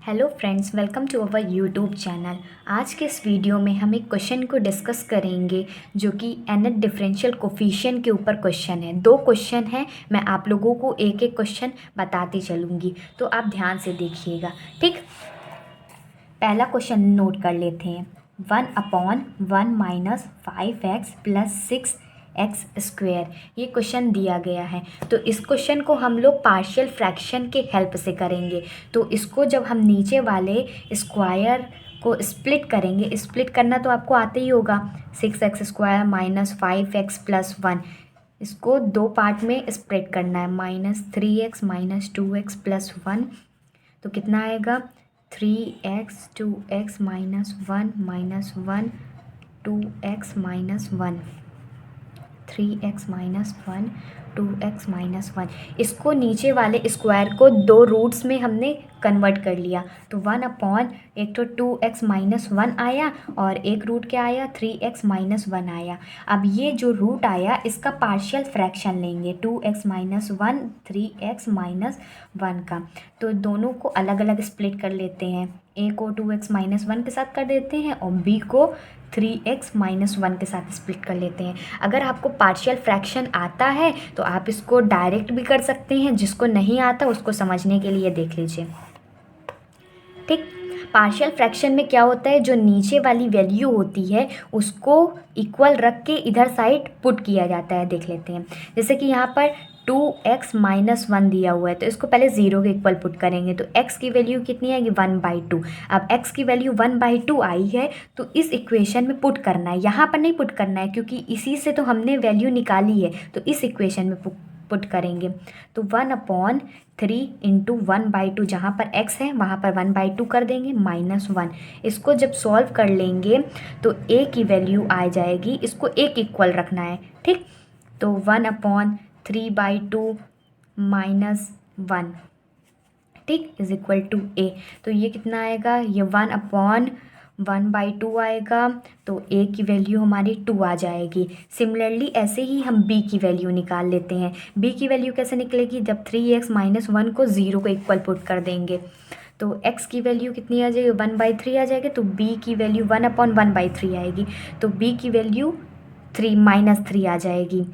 Hello friends, welcome to our YouTube channel. आज के इस वीडियो में हम एक क्वेश्चन को डिस्कस करेंगे जो कि nth डिफरेंशियल कोफिशिएंट के ऊपर क्वेश्चन है। दो क्वेश्चन है, मैं आप लोगों को एक एक क्वेश्चन बताती चलूँगी, तो आप ध्यान से देखिएगा। ठीक, पहला क्वेश्चन नोट कर लेते हैं। 1/1 minus 5x plus 6x square, ये क्वेश्चन दिया गया है। तो इस क्वेश्चन को हम लोग पार्शियल फ्रैक्शन के हेल्प से करेंगे। तो इसको जब हम नीचे वाले स्क्वायर को स्प्लिट करेंगे, स्प्लिट करना तो आपको आते ही होगा। 6x square minus 5x plus 1, इसको दो पार्ट में स्प्लिट करना है। -3x माइनस 2x प्लस 1, तो कितना आएगा 3x 2x minus 1 2x minus 1, 3x minus 1 2x minus 1। इसको नीचे वाले स्क्वायर को दो रूट्स में हमने कन्वर्ट कर लिया। तो 1/, एक तो 2x माइनस 1 आया और एक रूट क्या आया 3x माइनस 1 आया। अब ये जो रूट आया इसका पार्शियल फ्रैक्शन लेंगे, 2x माइनस 1 3x माइनस 1 का। तो दोनों को अलग अलग स्प्लिट कर लेते हैं। ए को 2x माइनस 1 के साथ कर देते हैं और बी को 3x माइनस 1 के साथ स्प्लिट कर लेते हैं। अगर आपको पार्शियल फ्रैक्शन आता है तो आप इसको डायरेक्ट भी कर सकते हैं, जिसको नहीं आता उसको समझने के लिए देख लीजिए। ठीक, पार्शियल फ्रैक्शन में क्या होता है, जो नीचे वाली वैल्यू होती है उसको इक्वल रख के इधर साइड पुट किया जाता है। देख लेते हैं, जैसे कि यहाँ पर 2x माइनस 1 दिया हुआ है, तो इसको पहले 0 के इक्वल पुट करेंगे। तो x की वैल्यू कितनी आएगी 1/2। अब x की वैल्यू 1/2 आई है तो इस इक्वेशन में पुट करना है, यहाँ पर नहीं पुट करना है क्योंकि इसी से तो हमने वैल्यू निकाली है। तो इस इक्वेशन में पुट करेंगे। तो 1/3 इंटू 1/2, जहाँ पर x है वहाँ पर 1/2 कर देंगे -1। इसको जब सॉल्व कर लेंगे तो a की वैल्यू आ जाएगी, इसको एक इक्वल रखना है। ठीक, तो 1/3/2 -1, ठीक, इज इक्वल टू a। तो ये कितना आएगा, ये 1/1/2 आएगा, तो a की वैल्यू हमारी 2 आ जाएगी। सिमिलरली ऐसे ही हम b की वैल्यू निकाल लेते हैं। b की वैल्यू कैसे निकलेगी, जब 3x माइनस 1 को 0 को इक्वल पुट कर देंगे तो x की वैल्यू कितनी आ जाएगी 1/3 आ जाएगी। तो b की वैल्यू 1/1/3 आएगी, तो b की वैल्यू -3 आ जाएगी।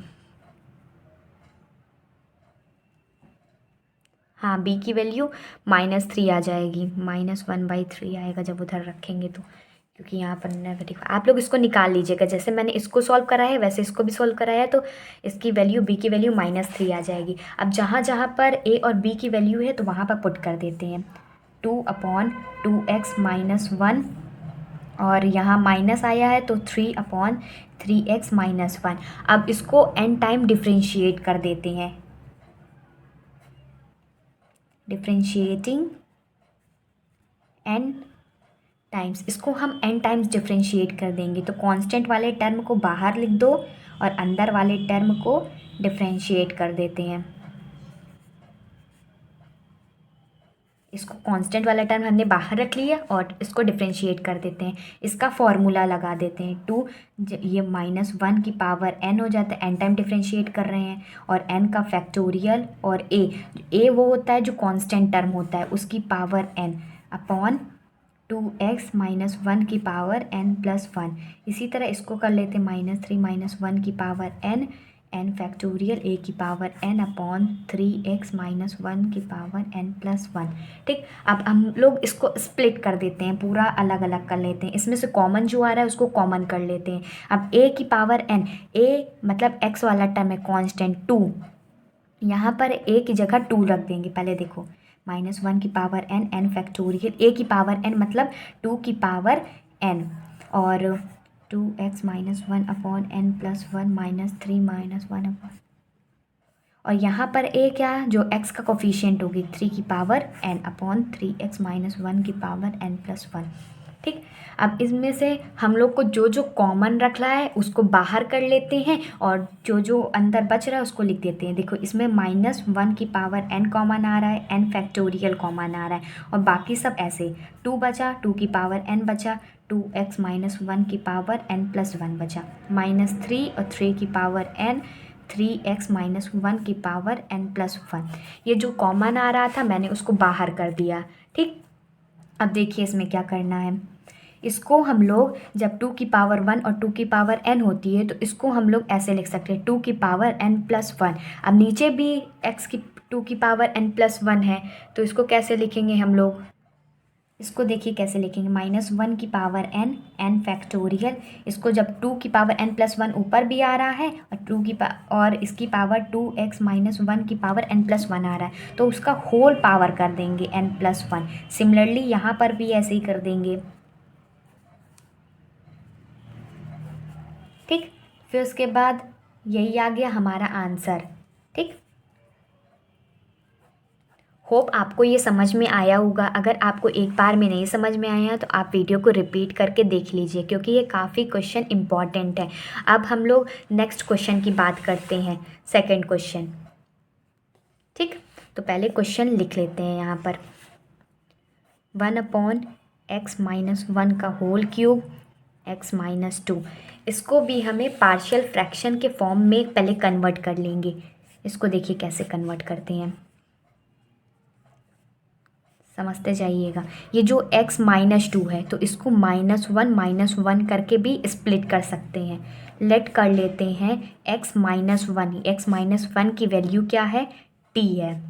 हाँ, b की वैल्यू -3 आ जाएगी, -1/3 आएगा जब उधर रखेंगे तो, क्योंकि यहाँ पर नेगेटिव। आप लोग इसको निकाल लीजिएगा, जैसे मैंने इसको सॉल्व करा है वैसे इसको भी सॉल्व कराया है। तो इसकी वैल्यू b की वैल्यू -3 आ जाएगी। अब जहाँ जहाँ पर a और b की वैल्यू है तो वहाँ पर पुट कर देते हैं। 2/2x माइनस 1 और यहाँ माइनस आया है तो 3/3x माइनस 1। अब इसको n टाइम डिफ्रेंशिएट कर देते हैं, डिफ्रेंशिएटिंग n टाइम्स। इसको हम n टाइम्स डिफ्रेंशिएट कर देंगे। तो कांस्टेंट वाले टर्म को बाहर लिख दो और अंदर वाले टर्म को डिफ्रेंशिएट कर देते हैं। इसको कांस्टेंट वाला टर्म हमने बाहर रख लिया और इसको डिफ्रेंशिएट कर देते हैं। इसका फॉर्मूला लगा देते हैं 2, ये -1 की पावर n हो जाता है, n टाइम डिफ्रेंशिएट कर रहे हैं, और n का फैक्टोरियल, और a वो होता है जो कांस्टेंट टर्म होता है उसकी power n upon 2x minus 1 की पावर n प्लस 1। इसी तरह इसको कर लेते हैं -3 माइनस 1 की पावर n फैक्टोरियल a की power n upon 3x minus 1 की पावर n प्लस 1। ठीक, अब हम लोग इसको स्प्लिट कर देते हैं, पूरा अलग अलग कर लेते हैं। इसमें से कॉमन जो आ रहा है उसको कॉमन कर लेते हैं। अब a की पावर n, a मतलब x वाला टर्म है कांस्टेंट 2, यहाँ पर a की जगह 2 रख देंगे। पहले देखो -1 की पावर n फैक्टोरियल a की पावर n मतलब 2 की पावर n, और 2x minus 1 upon n plus 1 -3 minus 1 upon, और यहाँ पर a क्या जो x का कोफिशिएंट होगी 3 की power n upon 3x minus 1 की पावर n प्लस 1। ठीक, अब इसमें से हम लोग को जो जो कॉमन रख रहा है उसको बाहर कर लेते हैं और जो जो अंदर बच रहा है उसको लिख देते हैं। देखो इसमें -1 की पावर n कॉमन आ रहा है, n फैक्टोरियल कॉमन आ रहा है, और बाकी सब ऐसे 2 बचा, 2 की पावर n बचा, 2x माइनस 1 की पावर n प्लस 1 बचा, -3 और 3 की पावर n, 3x माइनस 1 की पावर n प्लस 1। ये जो कॉमन आ रहा था मैंने उसको बाहर कर दिया। ठीक, अब देखिए इसमें क्या करना है। इसको हम लोग जब 2 की पावर 1 और 2 की पावर n होती है तो इसको हम लोग ऐसे लिख सकते हैं 2 की पावर n+1। अब नीचे भी x की 2 की पावर n+1 है तो इसको कैसे लिखेंगे हम लोग। इसको देखिए कैसे लिखेंगे, -1 की पावर n, n फैक्टोरियल। इसको जब 2 की पावर n+1 ऊपर भी आ रहा है और इसकी पावर 2x-1 की पावर n+1 आ रहा है तो उसका होल पावर कर देंगे n+1। सिमिलरली यहाँ पर भी ऐसे ही कर देंगे। ठीक, फिर उसके बाद यही आ गया हमारा आंसर। ठीक, होप आपको ये समझ में आया होगा। अगर आपको एक बार में नहीं समझ में आया तो आप वीडियो को रिपीट करके देख लीजिए क्योंकि ये काफ़ी क्वेश्चन इम्पॉर्टेंट है। अब हम लोग नेक्स्ट क्वेश्चन की बात करते हैं, सेकंड क्वेश्चन। ठीक, तो पहले क्वेश्चन लिख लेते हैं यहाँ पर। 1/x-1 का होल क्यूब x-2। इसको भी हमें पार्शियल फ्रैक्शन के फॉर्म में पहले कन्वर्ट कर लेंगे। इसको देखिए कैसे कन्वर्ट करते हैं, समझते जाइएगा। ये जो x-2 है तो इसको -1 करके भी स्प्लिट कर सकते हैं। लेट कर लेते हैं x-1 की वैल्यू क्या है, t है।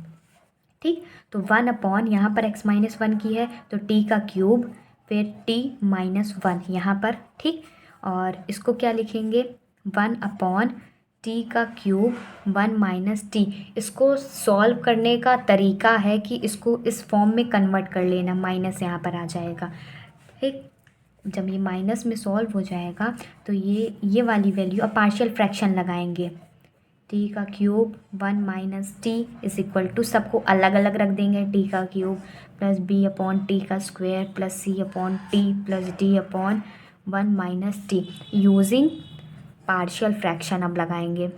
ठीक, तो 1 यहाँ पर x-1 की है तो t का क्यूब, फिर t-1 यहाँ पर। ठीक, और इसको क्या लिखेंगे, 1/t का क्यूब 1 - t। इसको सॉल्व करने का तरीका है कि इसको इस फॉर्म में कन्वर्ट कर लेना, माइनस यहाँ पर आ जाएगा। ठीक, जब ये माइनस में सॉल्व हो जाएगा तो ये वाली वैल्यू, अब पार्शियल फ्रैक्शन लगाएंगे। t का cube 1 - t is equal to, सबको अलग अलग रख देंगे, t का क्यूब प्लस b/t का square plus c/t plus d/1 - t। Using partial fraction अब लगाएंगे।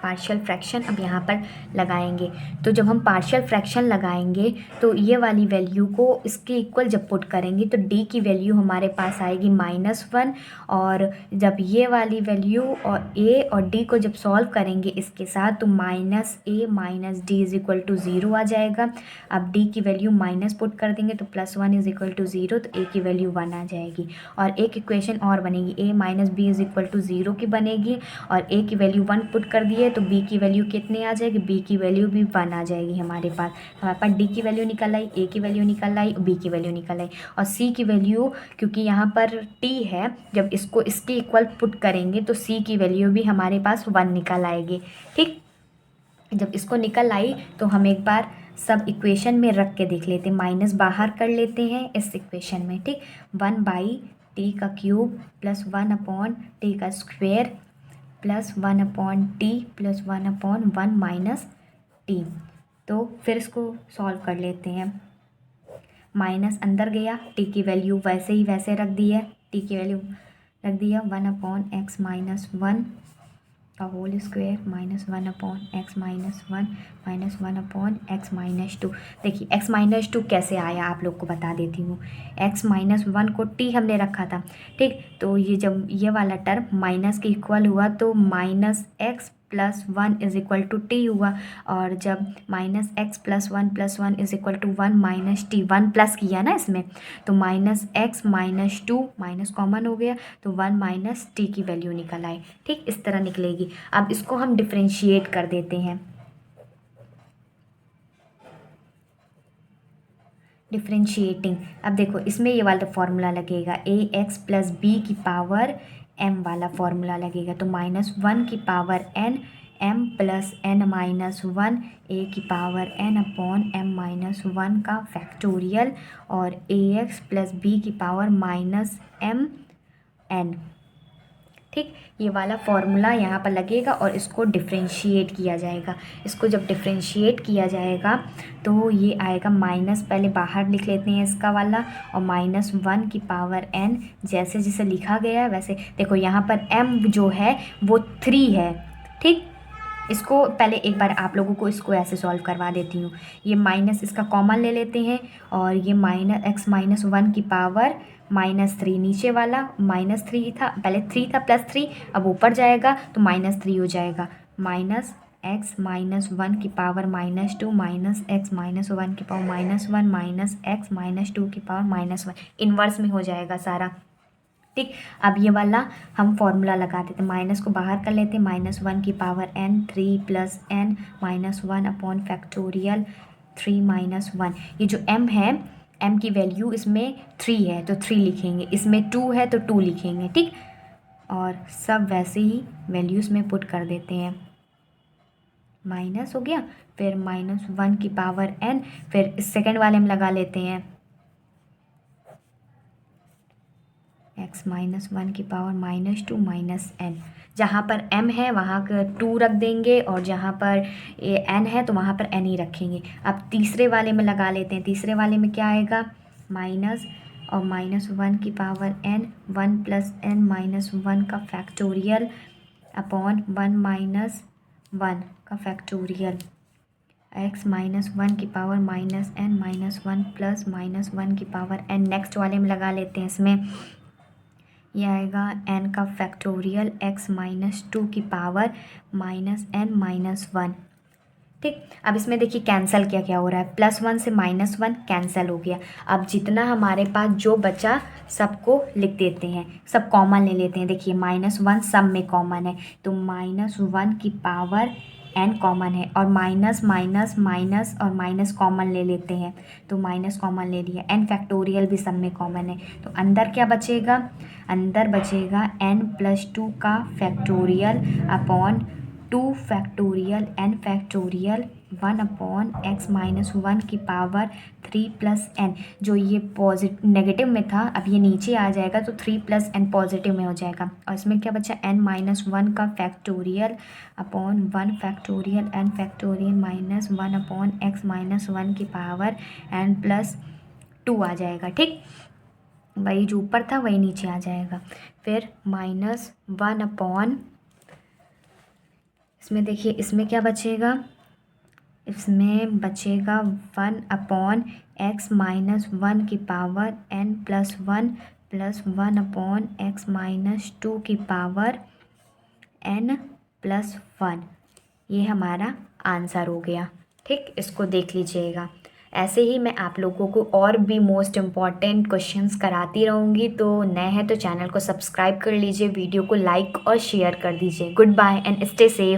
पार्शियल फ्रैक्शन अब यहाँ पर लगाएंगे। तो जब हम पार्शियल फ्रैक्शन लगाएंगे तो ये वाली वैल्यू को इसके इक्वल जब पुट करेंगे तो d की वैल्यू हमारे पास आएगी -1। और जब ये वाली वैल्यू और a और d को जब सॉल्व करेंगे इसके साथ तो -a - d is equal to 0 आ जाएगा। अब d की वैल्यू माइनस पुट कर देंगे तो +1 इज इक्वल टू 0, तो a की वैल्यू 1 आ जाएगी। और एक इक्वेशन और बनेगी, a - b is equal to 0 की बनेगी। और a की वैल्यू 1 पुट कर दिए तो b की वैल्यू कितनी आ जाएगी, b की वैल्यू भी 1 आ जाएगी हमारे पास। d की वैल्यू निकल आई, a की वैल्यू निकल आई, b की वैल्यू निकल आई। और c की वैल्यू, क्योंकि यहाँ पर t है, जब इसको इसके इक्वल पुट करेंगे तो c की वैल्यू भी हमारे पास 1 निकल आएगी। ठीक, जब इसको निकल आई तो हम एक बार सब इक्वेशन में रख के देख लेते हैं, माइनस बाहर कर लेते हैं इस इक्वेशन में। ठीक, 1/t का क्यूब प्लस 1/t का square plus 1/t plus 1/1 - t। तो फिर इसको सॉल्व कर लेते हैं। माइनस अंदर गया, t की वैल्यू वैसे ही वैसे रख दी है, t की वैल्यू रख दिया 1/x-1 का होल स्क्वायर -1/x-1 -1/x-2। देखिए x-2 कैसे आया आप लोग को बता देती हूँ। x-1 को t हमने रखा था। ठीक, तो ये जब ये वाला टर्म माइनस के इक्वल हुआ तो -x+1 is equal to t हुआ। और जब -x+1 is equal to 1 - t, 1 plus किया ना इसमें, तो -x-2 माइनस कॉमन हो गया तो 1 - t की वैल्यू निकल आई। ठीक, इस तरह निकलेगी। अब इसको हम डिफरेंशिएट कर देते हैं। डिफरेंशिएटिंग, अब देखो इसमें ये वाला फॉर्मूला लगेगा, ax प्लस b की पावर m वाला फॉर्मूला लगेगा। तो -1 की power n, m plus n minus 1, a की पावर n/m-1 का फैक्टोरियल, और ax प्लस b की पावर -mn। ठीक, ये वाला फॉर्मूला यहाँ पर लगेगा और इसको डिफरेंशिएट किया जाएगा। इसको जब डिफरेंशिएट किया जाएगा तो ये आएगा माइनस, पहले बाहर लिख लेते हैं इसका वाला, और -1 की पावर n, जैसे जैसे लिखा गया है वैसे। देखो यहाँ पर m जो है वो 3 है। ठीक, इसको पहले एक बार आप लोगों को इसको ऐसे सॉल्व करवा देती हूँ। ये माइनस इसका कॉमन ले लेते हैं और ये -x-1 की पावर -3, नीचे वाला -3 था, पहले 3 था प्लस 3, अब ऊपर जाएगा तो -3 हो जाएगा, एक्स माइनस वन की power minus two minus x minus one की power minus one minus x minus two की पावर माइनस वन, इन्वर्स में हो जाएगा सारा। ठीक, अब ये वाला हम फॉर्मूला लगा देते, माइनस को बाहर कर लेते, माइनस वन की power n 3 plus n minus one upon factorial 3 minus one. ये जो m है, m की वैल्यू इसमें 3 है तो 3 लिखेंगे, इसमें 2 है तो 2 लिखेंगे। ठीक, और सब वैसे ही वैल्यूज़ में पुट कर देते हैं, माइनस हो गया, फिर माइनस वन की पावर n, फिर इस सेकेंड वाले में लगा लेते हैं x माइनस वन की power minus two minus n। जहाँ पर m है वहाँ का 2 रख देंगे और जहाँ पर n है तो वहाँ पर n ही रखेंगे। अब तीसरे वाले में लगा लेते हैं, तीसरे वाले में क्या आएगा, माइनस और माइनस वन की power n, one plus n minus one का factorial upon one minus one का फैक्टोरियल, x माइनस वन की power minus n minus one plus minus one की पावर n। नेक्स्ट वाले में लगा लेते हैं, इसमें यह आएगा n का फैक्टोरियल x माइनस टू की power minus n minus one. ठीक, अब इसमें देखिए कैंसिल क्या क्या हो रहा है, प्लस वन से माइनस वन कैंसिल हो गया। अब जितना हमारे पास जो बचा सबको लिख देते हैं, सब कॉमन ले लेते हैं। देखिए माइनस वन सब में कॉमन है तो माइनस वन की पावर n कॉमन है, और माइनस माइनस माइनस और माइनस कॉमन ले लेते हैं तो माइनस कॉमन ले लिया, n फैक्टोरियल भी सब में कॉमन है तो अंदर क्या बचेगा, अंदर बचेगा n प्लस टू का factorial upon two factorial n factorial one upon x minus one की पावर 3 प्लस n। जो ये पॉजिटिव नेगेटिव में था अब ये नीचे आ जाएगा तो 3 प्लस n पॉजिटिव में हो जाएगा, और इसमें क्या बचा n माइनस वन का factorial upon one factorial n factorial minus one upon x minus one की पावर n प्लस टू आ जाएगा। ठीक, वही जो ऊपर था वही नीचे आ जाएगा। फिर माइनस वन अपॉन, इसमें देखिए इसमें क्या बचेगा, इसमें बचेगा one upon x minus one की power n plus one upon x minus two की पावर n प्लस वन। ये हमारा आंसर हो गया। ठीक, इसको देख लीजिएगा। ऐसे ही मैं आप लोगों को और भी मोस्ट इम्पॉर्टेंट क्वेश्चंस कराती रहूँगी, तो नए हैं तो चैनल को सब्सक्राइब कर लीजिए, वीडियो को लाइक और शेयर कर दीजिए। Goodbye and stay safe.